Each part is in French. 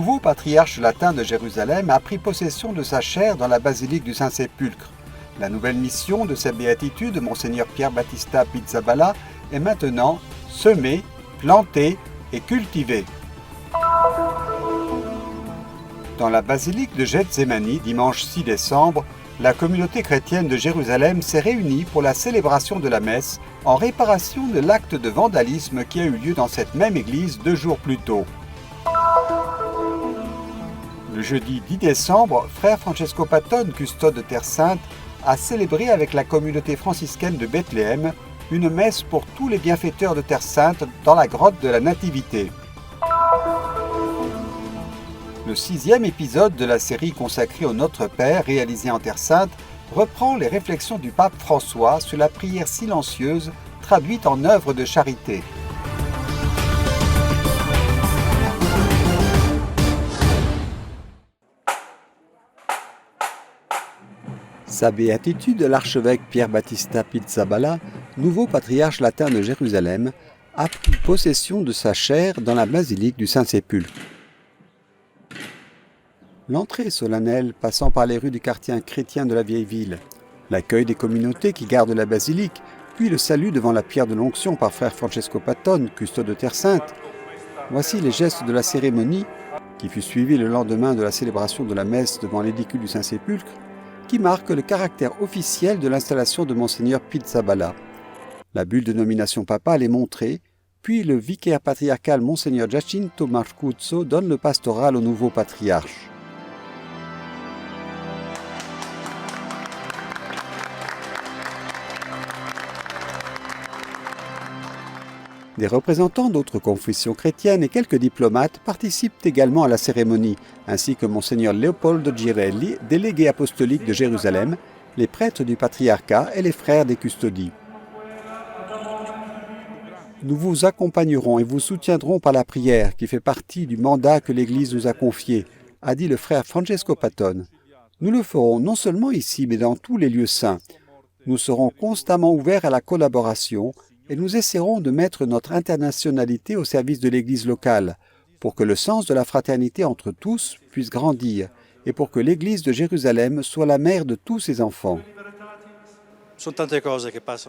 nouveau patriarche latin de Jérusalem a pris possession de sa chaire dans la basilique du Saint-Sépulcre. La nouvelle mission de sa béatitude, Monseigneur Pier Battista Pizzaballa, est maintenant semer, planter et cultiver. Dans la basilique de Gethsémani, dimanche 6 décembre, la communauté chrétienne de Jérusalem s'est réunie pour la célébration de la messe en réparation de l'acte de vandalisme qui a eu lieu dans cette même église 2 jours plus tôt. Le jeudi 10 décembre, frère Francesco Patton, custode de Terre Sainte, a célébré avec la communauté franciscaine de Bethléem une messe pour tous les bienfaiteurs de Terre Sainte dans la grotte de la Nativité. Le 6e épisode de la série consacrée au Notre Père, réalisé en Terre Sainte, reprend les réflexions du pape François sur la prière silencieuse traduite en œuvre de charité. Sa béatitude, l'archevêque Pier Battista Pizzaballa, nouveau patriarche latin de Jérusalem, a pris possession de sa chaire dans la basilique du Saint-Sépulcre. L'entrée solennelle passant par les rues du quartier chrétien de la vieille ville, l'accueil des communautés qui gardent la basilique, puis le salut devant la pierre de l'onction par frère Francesco Patton, custode de Terre Sainte. Voici les gestes de la cérémonie, qui fut suivie le lendemain de la célébration de la messe devant l'édicule du Saint-Sépulcre, qui marque le caractère officiel de l'installation de Monseigneur Pizzaballa. La bulle de nomination papale est montrée, puis le vicaire patriarcal Monseigneur Giacinto Marcuzzo donne le pastoral au nouveau patriarche. Des représentants d'autres confessions chrétiennes et quelques diplomates participent également à la cérémonie, ainsi que Monseigneur Leopoldo Girelli, délégué apostolique de Jérusalem, les prêtres du patriarcat et les frères des custodies. Nous vous accompagnerons et vous soutiendrons par la prière qui fait partie du mandat que l'Église nous a confié, a dit le frère Francesco Patton. Nous le ferons non seulement ici, mais dans tous les lieux saints. Nous serons constamment ouverts à la collaboration et nous essaierons de mettre notre internationalité au service de l'Église locale, pour que le sens de la fraternité entre tous puisse grandir et pour que l'Église de Jérusalem soit la mère de tous ses enfants.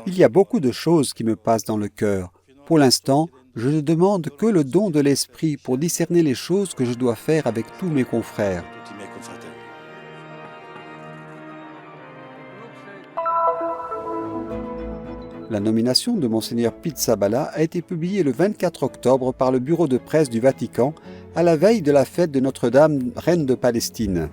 Il y a beaucoup de choses qui me passent dans le cœur. Pour l'instant, je ne demande que le don de l'Esprit pour discerner les choses que je dois faire avec tous mes confrères. La nomination de Monseigneur Pizzaballa a été publiée le 24 octobre par le bureau de presse du Vatican à la veille de la fête de Notre-Dame, reine de Palestine.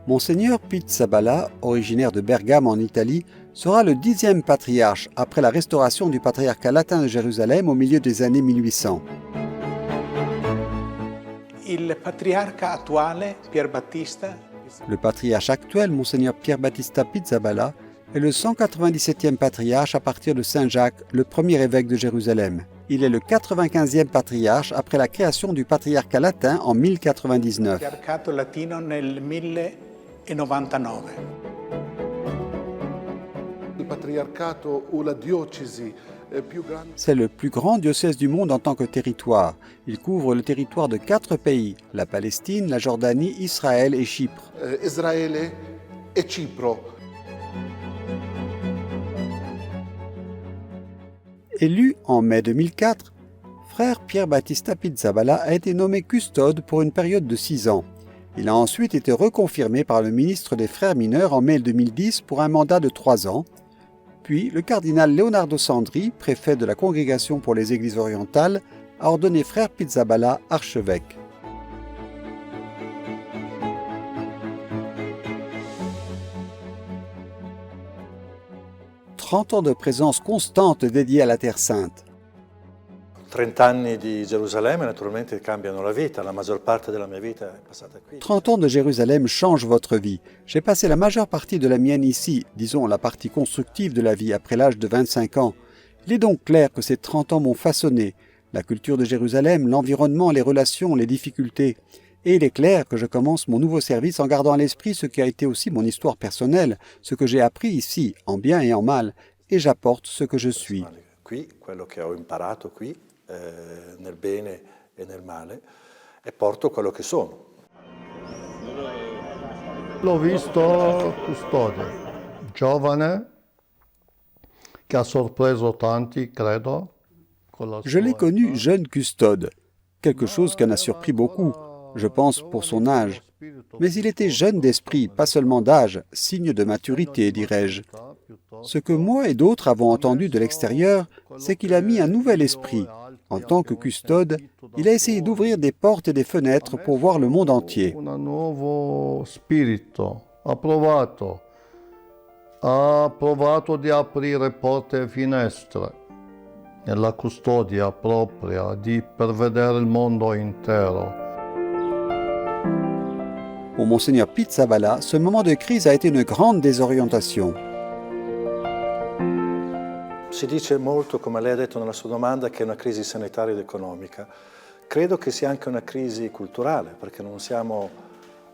Monseigneur Pizzaballa, originaire de Bergame en Italie, sera le 10e patriarche après la restauration du patriarcat latin de Jérusalem au milieu des années 1800. Le patriarche actuel, Monseigneur Pier Battista Pizzaballa, est le 197e patriarche à partir de Saint Jacques, le premier évêque de Jérusalem. Il est le 95e patriarche après la création du patriarcat latin en 1099. C'est le plus grand diocèse du monde en tant que territoire. Il couvre le territoire de 4 pays, la Palestine, la Jordanie, Israël et Chypre. Élu en mai 2004, frère Pier Battista Pizzaballa a été nommé custode pour une période de 6 ans. Il a ensuite été reconfirmé par le ministre des Frères mineurs en mai 2010 pour un mandat de 3 ans. Puis, le cardinal Leonardo Sandri, préfet de la Congrégation pour les Églises orientales, a ordonné frère Pizzaballa archevêque. « 30 ans de présence constante dédiée à la Terre Sainte. 30 anni di Gerusalemme naturalmente cambiano la vita, la maggior parte della mia vita è passata qui. 30 ans de Jérusalem changent votre vie. J'ai passé la majeure partie de la mienne ici, disons la partie constructive de la vie après l'âge de 25 ans. Il est donc clair que ces 30 ans m'ont façonné. La culture de Jérusalem, l'environnement, les relations, les difficultés. Et il est clair que je commence mon nouveau service en gardant à l'esprit ce qui a été aussi mon histoire personnelle, ce que j'ai appris ici, en bien et en mal, et j'apporte ce que je suis. Qui, quello che ho imparato qui, nel bene e nel male, e porto quello che sono. L'ho visto custode, giovane, che ha sorpreso tanti, credo, con la Je l'ai sua connu età. jeune custode, quelque chose qui en a surpris beaucoup, je pense pour son âge. Mais il était jeune d'esprit, pas seulement d'âge, signe de maturité, dirais-je. Ce que moi et d'autres avons entendu de l'extérieur, c'est qu'il a mis un nouvel esprit. En tant que custode, il a essayé d'ouvrir des portes et des fenêtres pour voir le monde entier. Un nuovo spirito, ha provato di aprire porte e finestre nella custodia propria, di pervedere il mondo intero. Pour Monseigneur Pizzaballa, ce moment de crise a été une grande désorientation. Si dice molto, come lei ha detto nella sua domanda, che è una crisi sanitaria ed economica. Credo che sia anche una crisi culturale, perché non siamo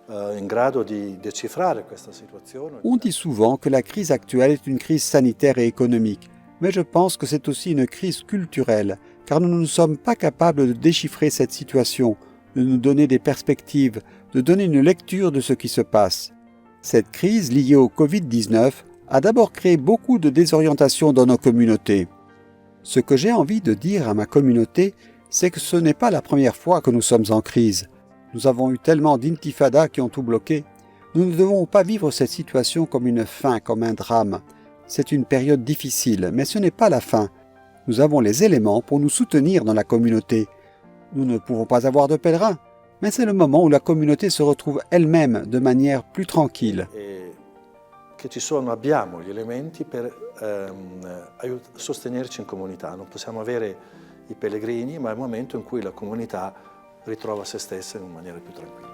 in grado di decifrare questa situazione. On dit souvent que la crise actuelle est une crise sanitaire et économique, mais je pense que c'est aussi une crise culturelle, car nous ne sommes pas capables de déchiffrer cette situation, de nous donner des perspectives, de donner une lecture de ce qui se passe. Cette crise liée au Covid-19 a d'abord créé beaucoup de désorientation dans nos communautés. Ce que j'ai envie de dire à ma communauté, c'est que ce n'est pas la première fois que nous sommes en crise. Nous avons eu tellement d'intifadas qui ont tout bloqué. Nous ne devons pas vivre cette situation comme une fin, comme un drame. C'est une période difficile, mais ce n'est pas la fin. Nous avons les éléments pour nous soutenir dans la communauté. Nous ne pouvons pas avoir de pèlerins, mais c'est le moment où la communauté se retrouve elle-même de manière plus tranquille. Che abbiamo gli elementi per sostenerci in comunità. Non possiamo avere i pellegrini, ma è il momento in cui la comunità ritrova se stessa in una maniera più tranquilla.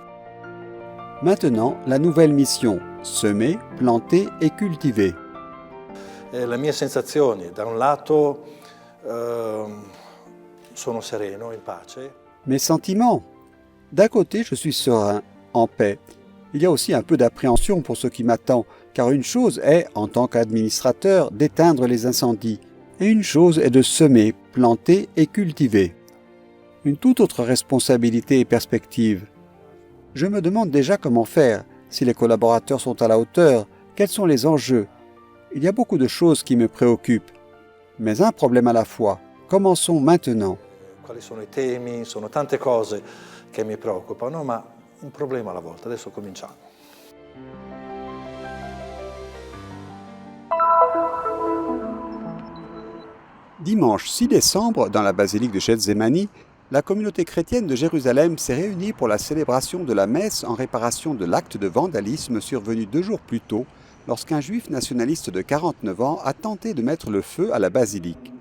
Maintenant, la nouvelle mission, semer, planter et cultiver. Le mie sensazioni, da un lato sono sereno, in pace. Mes sentiments. D'un côté, je suis serein, en paix. Il y a aussi un peu d'appréhension pour ce qui m'attend, car une chose est, en tant qu'administrateur, d'éteindre les incendies, et une chose est de semer, planter et cultiver. Une toute autre responsabilité et perspective. Je me demande déjà comment faire, si les collaborateurs sont à la hauteur, quels sont les enjeux. Il y a beaucoup de choses qui me préoccupent. Mais un problème à la fois. Commençons maintenant. Quali sono i temi? Sono tante cose che mi preoccupano, ma un problema alla volta. Adesso cominciamo. Dimanche 6 décembre, dans la basilique de Gethsémani, la communauté chrétienne de Jérusalem s'est réunie pour la célébration de la messe en réparation de l'acte de vandalisme survenu 2 jours plus tôt, lorsqu'un juif nationaliste de 49 ans a tenté de mettre le feu à la basilique.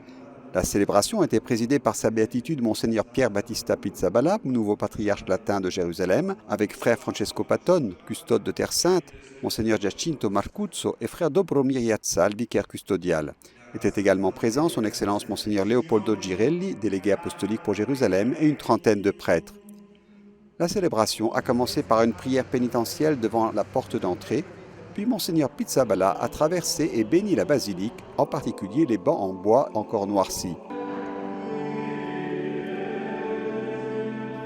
La célébration était présidée par sa béatitude Monseigneur Pierre Battista Pizzaballa, nouveau patriarche latin de Jérusalem, avec frère Francesco Patton, custode de Terre Sainte, Monseigneur Giacinto Marcuzzo et frère Dobromir Yatsal, vicaire custodial. Étaient également présents son Excellence Monseigneur Leopoldo Girelli, délégué apostolique pour Jérusalem, et une trentaine de prêtres. La célébration a commencé par une prière pénitentielle devant la porte d'entrée, puis Monseigneur Pizzaballa a traversé et béni la basilique, en particulier les bancs en bois encore noircis.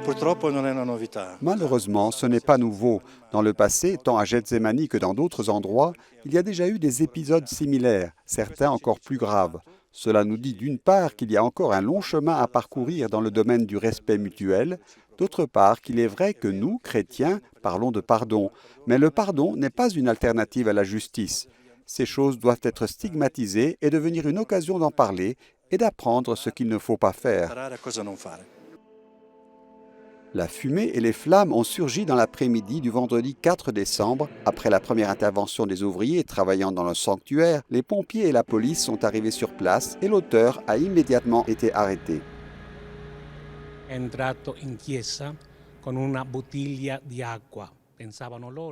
Purtroppo non è una novità. Malheureusement, ce n'est pas nouveau. Dans le passé, tant à Gethsémani que dans d'autres endroits, il y a déjà eu des épisodes similaires, certains encore plus graves. Cela nous dit d'une part qu'il y a encore un long chemin à parcourir dans le domaine du respect mutuel, d'autre part qu'il est vrai que nous, chrétiens, parlons de pardon, mais le pardon n'est pas une alternative à la justice. Ces choses doivent être stigmatisées et devenir une occasion d'en parler et d'apprendre ce qu'il ne faut pas faire. La fumée et les flammes ont surgi dans l'après-midi du vendredi 4 décembre. Après la première intervention des ouvriers travaillant dans le sanctuaire, les pompiers et la police sont arrivés sur place et l'auteur a immédiatement été arrêté.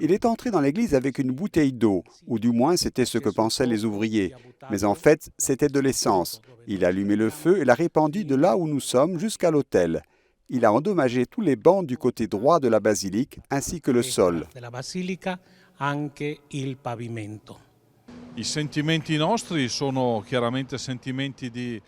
Il est entré dans l'église avec une bouteille d'eau, ou du moins c'était ce que pensaient les ouvriers. Mais en fait, c'était de l'essence. Il a allumé le feu et l'a répandu de là où nous sommes jusqu'à l'autel. Il a endommagé tous les bancs du côté droit de la basilique, ainsi que le sol. I sentimenti nostri sono chiaramente sentimenti di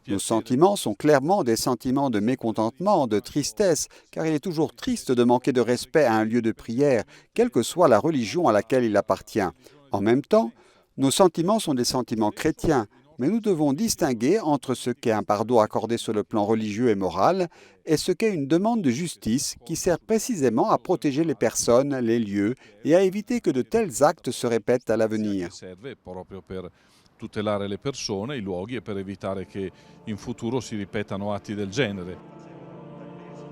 Nos sentiments sont clairement des sentiments de mécontentement, de tristesse, car il est toujours triste de manquer de respect à un lieu de prière, quelle que soit la religion à laquelle il appartient. En même temps, nos sentiments sont des sentiments chrétiens, mais nous devons distinguer entre ce qu'est un pardon accordé sur le plan religieux et moral et ce qu'est une demande de justice qui sert précisément à protéger les personnes, les lieux et à éviter que de tels actes se répètent à l'avenir. Tutelare le persone, i luoghi e per evitare che in futuro si ripetano atti del genere.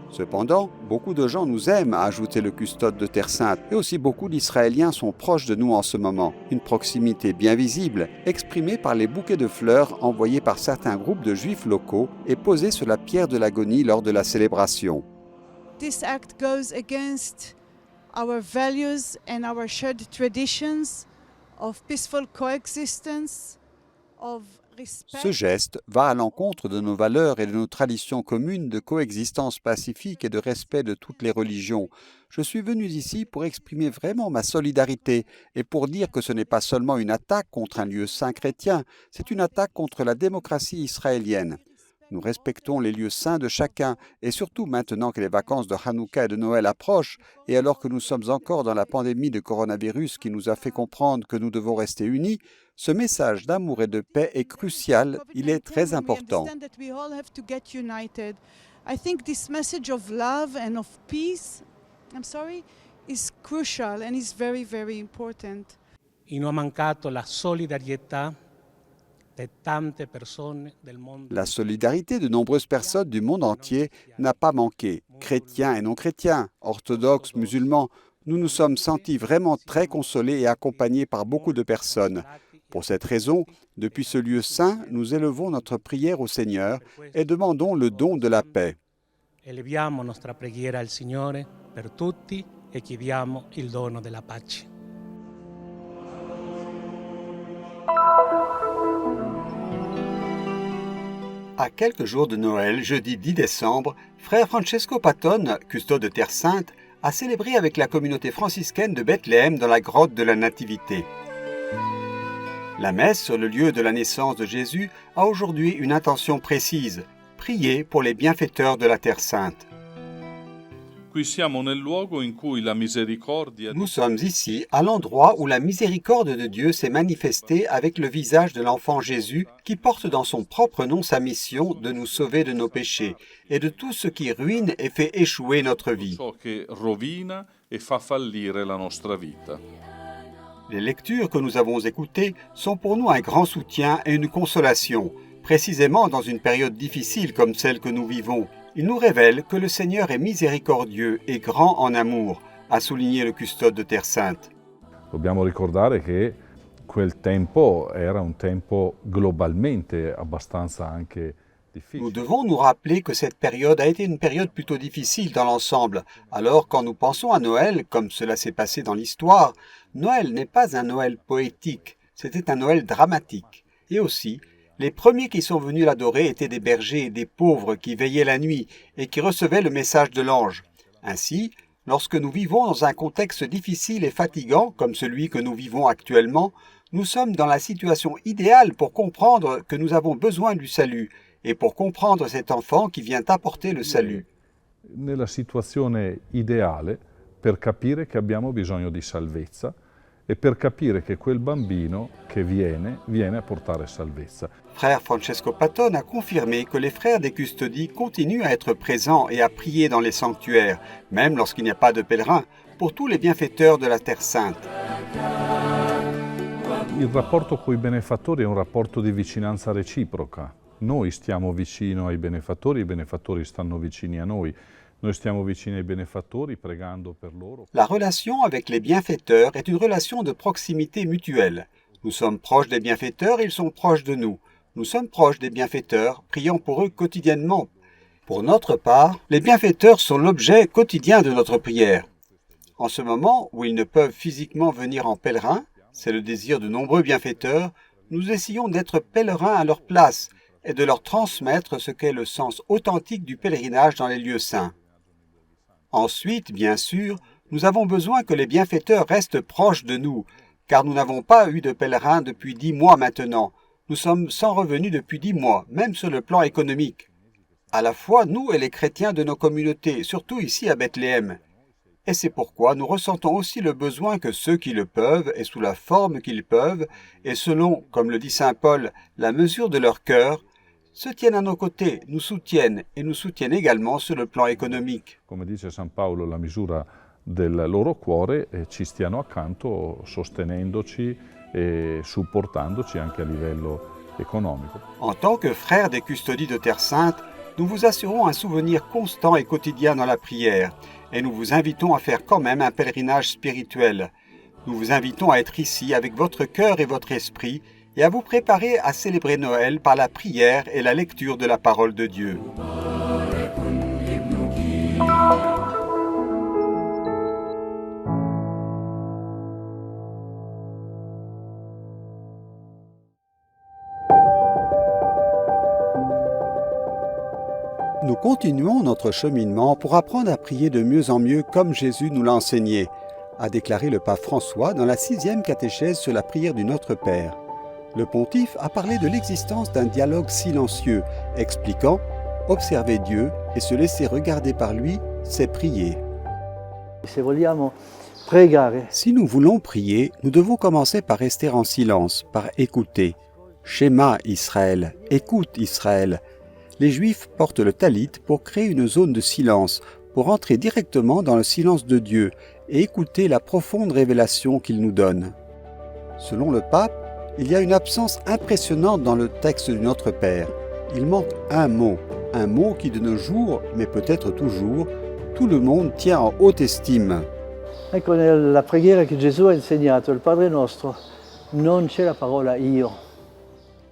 Cependant, beaucoup de gens nous aiment, a ajouté le custode de Terre Sainte, et aussi beaucoup d'Israéliens sont proches de nous en ce moment. Une proximité bien visible, exprimée par les bouquets de fleurs envoyés par certains groupes de juifs locaux et posés sur la pierre de l'agonie lors de la célébration. This act goes against our values and our shared traditions of peaceful coexistence, of respect. Ce geste va à l'encontre de nos valeurs et de nos traditions communes de coexistence pacifique et de respect de toutes les religions. Je suis venu ici pour exprimer vraiment ma solidarité et pour dire que ce n'est pas seulement une attaque contre un lieu saint chrétien, c'est une attaque contre la démocratie israélienne. Nous respectons les lieux saints de chacun, et surtout maintenant que les vacances de Hanouka et de Noël approchent, et alors que nous sommes encore dans la pandémie de coronavirus qui nous a fait comprendre que nous devons rester unis, ce message d'amour et de paix est crucial, il est très important. I think this message of love and of peace, is crucial and is very, very important. E non ha mancato la solidarietà. La solidarité de nombreuses personnes du monde entier n'a pas manqué. Chrétiens et non chrétiens, orthodoxes, musulmans, nous nous sommes sentis vraiment très consolés et accompagnés par beaucoup de personnes. Pour cette raison, depuis ce lieu saint, nous élevons notre prière au Seigneur et demandons le don de la paix. Eleviamo nostra preghiera al Signore per tutti e chiediamo il dono della pace. À quelques jours de Noël, jeudi 10 décembre, frère Francesco Patton, custode de Terre Sainte, a célébré avec la communauté franciscaine de Bethléem dans la grotte de la Nativité. La messe sur le lieu de la naissance de Jésus a aujourd'hui une intention précise, prier pour les bienfaiteurs de la Terre Sainte. Nous sommes ici, à l'endroit où la miséricorde de Dieu s'est manifestée avec le visage de l'enfant Jésus qui porte dans son propre nom sa mission de nous sauver de nos péchés et de tout ce qui ruine et fait échouer notre vie. Les lectures que nous avons écoutées sont pour nous un grand soutien et une consolation, précisément dans une période difficile comme celle que nous vivons. Il nous révèle que le Seigneur est miséricordieux et grand en amour, a souligné le custode de Terre Sainte. Dobbiamo ricordare che quel tempo era un tempo globalmente abbastanza anche difficile. Nous devons nous rappeler que cette période a été une période plutôt difficile dans l'ensemble. Alors quand nous pensons à Noël, comme cela s'est passé dans l'histoire, Noël n'est pas un Noël poétique, c'était un Noël dramatique. Et aussi, les premiers qui sont venus l'adorer étaient des bergers et des pauvres qui veillaient la nuit et qui recevaient le message de l'ange. Ainsi, lorsque nous vivons dans un contexte difficile et fatigant comme celui que nous vivons actuellement, nous sommes dans la situation idéale pour comprendre que nous avons besoin du salut et pour comprendre cet enfant qui vient apporter le salut. Nella situazione ideale per capire che abbiamo bisogno di salvezza e per capire che quel bambino che viene a portare salvezza. Frère Francesco Patton a confirmé que les frères des custodies continuent à être présents et à prier dans les sanctuaires, même lorsqu'il n'y a pas de pèlerins, pour tous les bienfaiteurs de la Terre Sainte. Il rapporto coi benefattori è un rapporto di vicinanza reciproca. Noi stiamo vicino ai benefattori, i benefattori stanno vicini a noi. Noi stiamo vicini ai benefattori pregando per loro. La relation avec les bienfaiteurs est une relation de proximité mutuelle. Nous sommes proches des bienfaiteurs et ils sont proches de nous. Nous sommes proches des bienfaiteurs, prions pour eux quotidiennement. Pour notre part, les bienfaiteurs sont l'objet quotidien de notre prière. En ce moment où ils ne peuvent physiquement venir en pèlerin, c'est le désir de nombreux bienfaiteurs, nous essayons d'être pèlerins à leur place et de leur transmettre ce qu'est le sens authentique du pèlerinage dans les lieux saints. Ensuite, bien sûr, nous avons besoin que les bienfaiteurs restent proches de nous, car nous n'avons pas eu de pèlerins depuis 10 mois maintenant. Nous sommes sans revenus depuis 10 mois, même sur le plan économique. À la fois nous et les chrétiens de nos communautés, surtout ici à Bethléem. Et c'est pourquoi nous ressentons aussi le besoin que ceux qui le peuvent, et sous la forme qu'ils peuvent, et selon, comme le dit saint Paul, la mesure de leur cœur, se tiennent à nos côtés, nous soutiennent et nous soutiennent également sur le plan économique. Come dice San Paolo, la misura del loro cuore ci stiano accanto sostenendoci e supportandoci anche a livello economico. En tant que frères des custodies de Terre Sainte, nous vous assurons un souvenir constant et quotidien dans la prière, et nous vous invitons à faire quand même un pèlerinage spirituel. Nous vous invitons à être ici avec votre cœur et votre esprit, et à vous préparer à célébrer Noël par la prière et la lecture de la parole de Dieu. Nous continuons notre cheminement pour apprendre à prier de mieux en mieux comme Jésus nous l'a enseigné, a déclaré le pape François dans la 6e catéchèse sur la prière du Notre Père. Le pontife a parlé de l'existence d'un dialogue silencieux, expliquant « Observer Dieu et se laisser regarder par lui, c'est prier ». Si nous voulons prier, nous devons commencer par rester en silence, par écouter. Shema Israël, écoute Israël. Les Juifs portent le talit pour créer une zone de silence, pour entrer directement dans le silence de Dieu et écouter la profonde révélation qu'il nous donne. Selon le pape, il y a une absence impressionnante dans le texte du Notre Père. Il manque un mot qui de nos jours, mais peut-être toujours, tout le monde tient en haute estime. Ecco, nella preghiera che Gesù ha insegnato, il Padre Nostro, non c'è la parola io.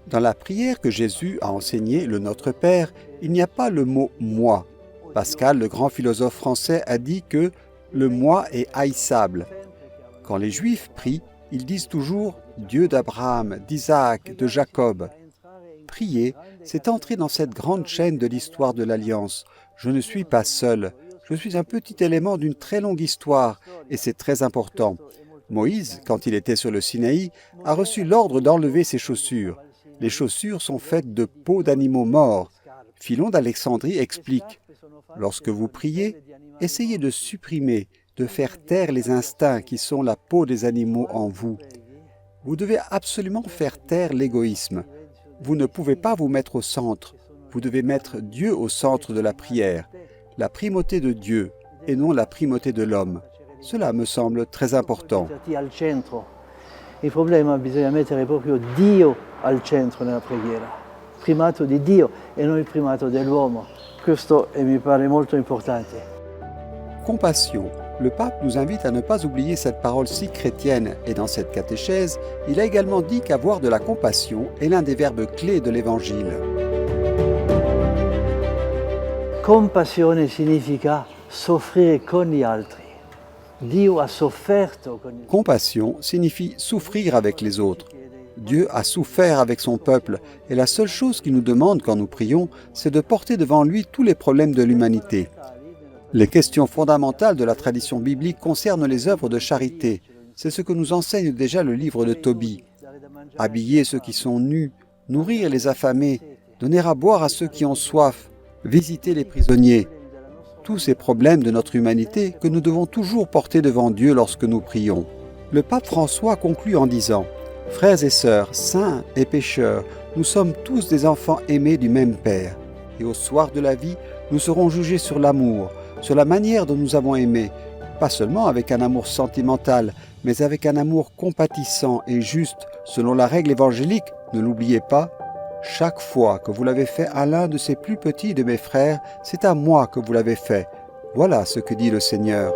Dans la prière que Jésus a enseignée, le Notre Père, il n'y a pas le mot « moi ». Pascal, le grand philosophe français, a dit que le « moi » est haïssable. Quand les Juifs prient, ils disent toujours « Dieu d'Abraham, d'Isaac, de Jacob ». Prier, c'est entrer dans cette grande chaîne de l'histoire de l'Alliance. Je ne suis pas seul, je suis un petit élément d'une très longue histoire, et c'est très important. Moïse, quand il était sur le Sinaï, a reçu l'ordre d'enlever ses chaussures. Les chaussures sont faites de peaux d'animaux morts. Philon d'Alexandrie explique « Lorsque vous priez, essayez de supprimer, de faire taire les instincts qui sont la peau des animaux en vous. Vous devez absolument faire taire l'égoïsme. Vous ne pouvez pas vous mettre au centre. Vous devez mettre Dieu au centre de la prière, la primauté de Dieu et non la primauté de l'homme. Cela me semble très important. » Il problema bisogna mettere proprio Dio al centro nella preghiera, primato di Dio e non il primato dell'uomo. Questo mi pare molto importante. Compassion. Le pape nous invite à ne pas oublier cette parole si chrétienne et dans cette catéchèse, il a également dit qu'avoir de la compassion est l'un des verbes clés de l'Évangile. Compassione significa soffrire con gli altri. Dio ha sofferto con gli altri. Compassion signifie souffrir avec les autres. Dieu a souffert avec son peuple et la seule chose qu'il nous demande quand nous prions, c'est de porter devant lui tous les problèmes de l'humanité. Les questions fondamentales de la tradition biblique concernent les œuvres de charité. C'est ce que nous enseigne déjà le livre de Tobie. Habiller ceux qui sont nus, nourrir les affamés, donner à boire à ceux qui ont soif, visiter les prisonniers. Tous ces problèmes de notre humanité que nous devons toujours porter devant Dieu lorsque nous prions. Le pape François conclut en disant « Frères et sœurs, saints et pécheurs, nous sommes tous des enfants aimés du même Père. Et au soir de la vie, nous serons jugés sur l'amour, sur la manière dont nous avons aimé, pas seulement avec un amour sentimental, mais avec un amour compatissant et juste, selon la règle évangélique, ne l'oubliez pas, chaque fois que vous l'avez fait à l'un de ces plus petits de mes frères, c'est à moi que vous l'avez fait. Voilà ce que dit le Seigneur.